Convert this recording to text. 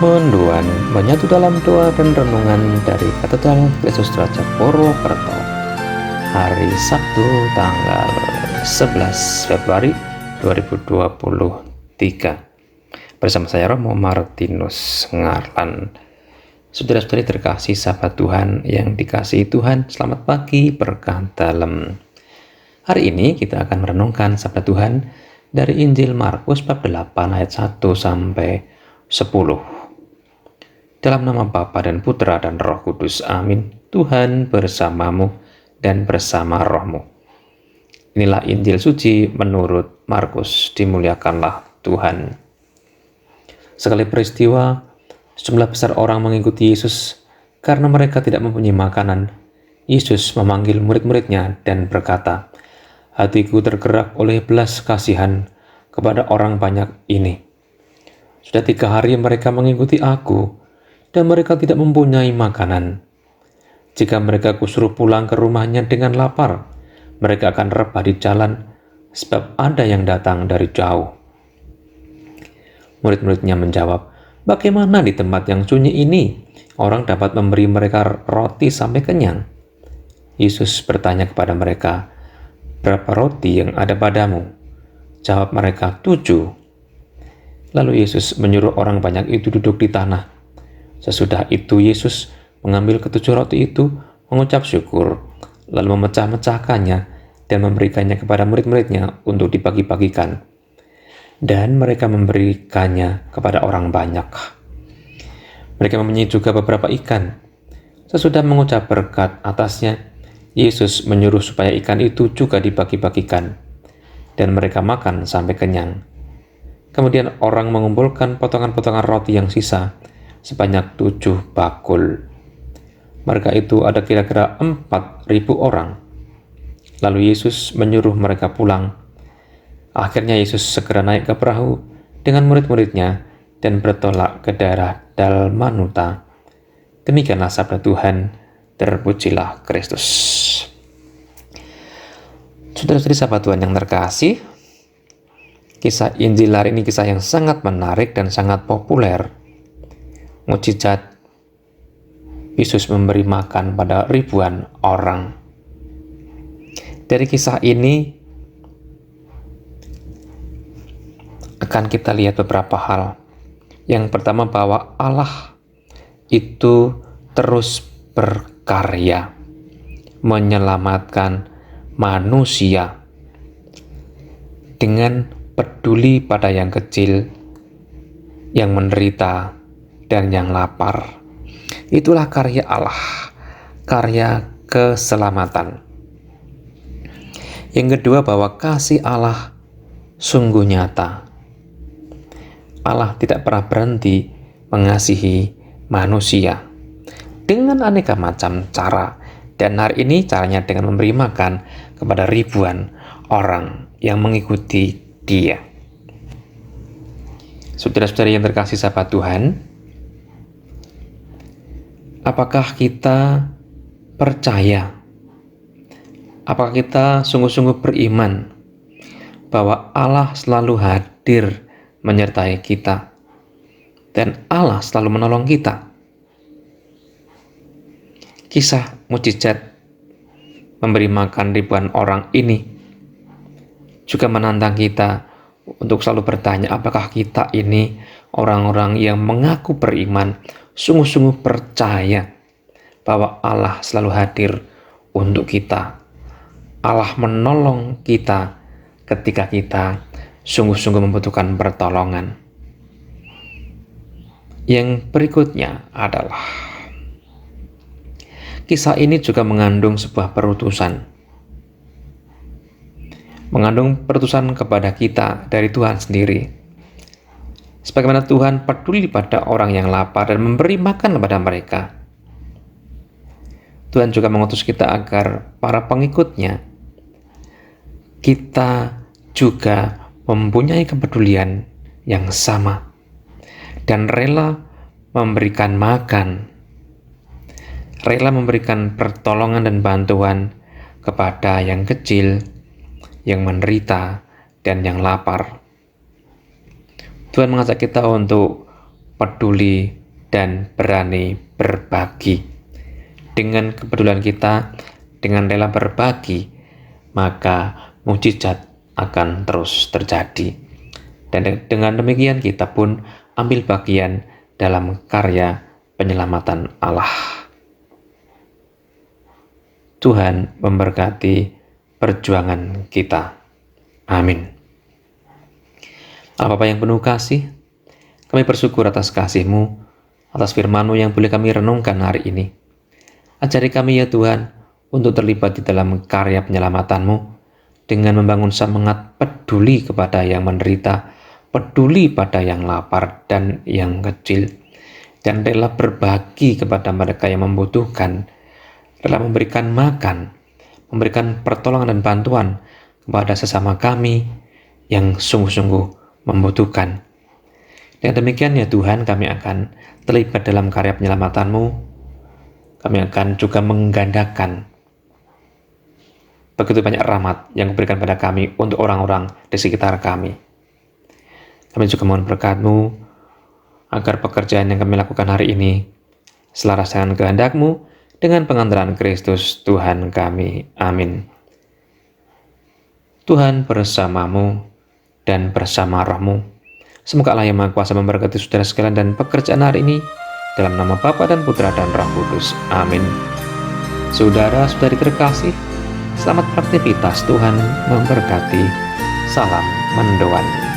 Menduan menyatu dalam doa dan renungan dari Katedral Yesus Raja Purwokerto, hari Sabtu tanggal 11 Februari 2023. Bersama saya Romo Martinus Ngarlan. Saudara-saudari terkasih sahabat Tuhan yang dikasihi Tuhan, selamat pagi berkah dalam. Hari ini kita akan merenungkan sabda Tuhan dari Injil Markus bab 8 ayat 1 sampai 10. Dalam nama Bapa dan Putra dan Roh Kudus, amin. Tuhan bersamamu dan bersama rohmu. Inilah Injil suci menurut Markus, dimuliakanlah Tuhan. Sekali peristiwa, sejumlah besar orang mengikuti Yesus karena mereka tidak mempunyai makanan. Yesus memanggil murid-muridnya dan berkata, "Hatiku tergerak oleh belas kasihan kepada orang banyak ini. Sudah 3 hari mereka mengikuti aku, dan mereka tidak mempunyai makanan. Jika mereka kusuruh pulang ke rumahnya dengan lapar, mereka akan rebah di jalan, sebab ada yang datang dari jauh." Murid-muridnya menjawab, "Bagaimana di tempat yang sunyi ini orang dapat memberi mereka roti sampai kenyang?" Yesus bertanya kepada mereka, "Berapa roti yang ada padamu?" Jawab mereka, 7. Lalu Yesus menyuruh orang banyak itu duduk di tanah. Sesudah itu Yesus mengambil ke-7 roti itu, mengucap syukur, lalu memecah-mecahkannya dan memberikannya kepada murid-muridnya untuk dibagi-bagikan. Dan mereka memberikannya kepada orang banyak. Mereka mempunyai juga beberapa ikan. Sesudah mengucap berkat atasnya, Yesus menyuruh supaya ikan itu juga dibagi-bagikan, dan mereka makan sampai kenyang. Kemudian orang mengumpulkan potongan-potongan roti yang sisa sebanyak 7 bakul. Mereka itu ada kira-kira 4.000 orang. Lalu Yesus menyuruh mereka pulang. Akhirnya Yesus segera naik ke perahu dengan murid-muridnya dan bertolak ke daerah Dalmanuta. Demikianlah sabda Tuhan, terpujilah Kristus. Saudara-saudari sahabat Tuhan yang terkasih, kisah Injil hari ini kisah yang sangat menarik dan sangat populer. Mukjizat Yesus memberi makan pada ribuan orang. Dari kisah ini akan kita lihat beberapa hal. Yang pertama, bahwa Allah itu terus berkarya menyelamatkan manusia dengan peduli pada yang kecil, yang menderita, dan yang lapar. Itulah karya Allah, karya keselamatan. Yang kedua, bahwa kasih Allah sungguh nyata. Allah tidak pernah berhenti mengasihi manusia dengan aneka macam cara, dan hari ini caranya dengan memberi makan kepada ribuan orang yang mengikuti Dia. Saudara-saudari yang terkasih sahabat Tuhan, apakah kita percaya, apakah kita sungguh-sungguh beriman bahwa Allah selalu hadir menyertai kita, dan Allah selalu menolong kita? Kisah mukjizat memberi makan ribuan orang ini juga menantang kita untuk selalu bertanya, apakah kita ini orang-orang yang mengaku beriman, sungguh-sungguh percaya bahwa Allah selalu hadir untuk kita. Allah menolong kita ketika kita sungguh-sungguh membutuhkan pertolongan. Yang berikutnya adalah kisah ini juga mengandung sebuah perutusan. Mengandung perutusan kepada kita dari Tuhan sendiri. Sebagaimana Tuhan peduli pada orang yang lapar dan memberi makan kepada mereka, Tuhan juga mengutus kita agar para pengikutnya, kita juga mempunyai kepedulian yang sama dan rela memberikan makan, rela memberikan pertolongan dan bantuan kepada yang kecil, yang menderita, dan yang lapar. Tuhan mengajak kita untuk peduli, dan berani berbagi. Dengan kepedulian kita, dengan rela berbagi, maka mukjizat akan terus terjadi. Dan dengan demikian kita pun ambil bagian dalam karya penyelamatan Allah. Tuhan memberkati perjuangan kita. Amin. Allah Bapa yang penuh kasih, kami bersyukur atas kasih-Mu, atas firman-Mu yang boleh kami renungkan hari ini. Ajari kami ya Tuhan, untuk terlibat di dalam karya penyelamatan-Mu, dengan membangun semangat peduli kepada yang menderita, peduli pada yang lapar dan yang kecil, dan rela berbagi kepada mereka yang membutuhkan, rela memberikan makan, memberikan pertolongan dan bantuan kepada sesama kami yang sungguh-sungguh membutuhkan. Dengan demikian ya Tuhan, kami akan terlibat dalam karya penyelamatan-Mu. Kami akan juga menggandakan begitu banyak rahmat yang diberikan pada kami untuk orang-orang di sekitar kami. Kami juga mohon berkat-Mu agar pekerjaan yang kami lakukan hari ini selaras dengan kehendak-Mu, dengan pengantaran Kristus Tuhan kami. Amin. Tuhan bersamamu dan bersama rohmu. Semoga Allah yang Maha Kuasa memberkati saudara sekalian dan pekerjaan hari ini, dalam nama Bapa dan Putra dan Roh Kudus. Amin. Saudara-saudari terkasih, selamat beraktivitas. Tuhan memberkati. Salam mendoan.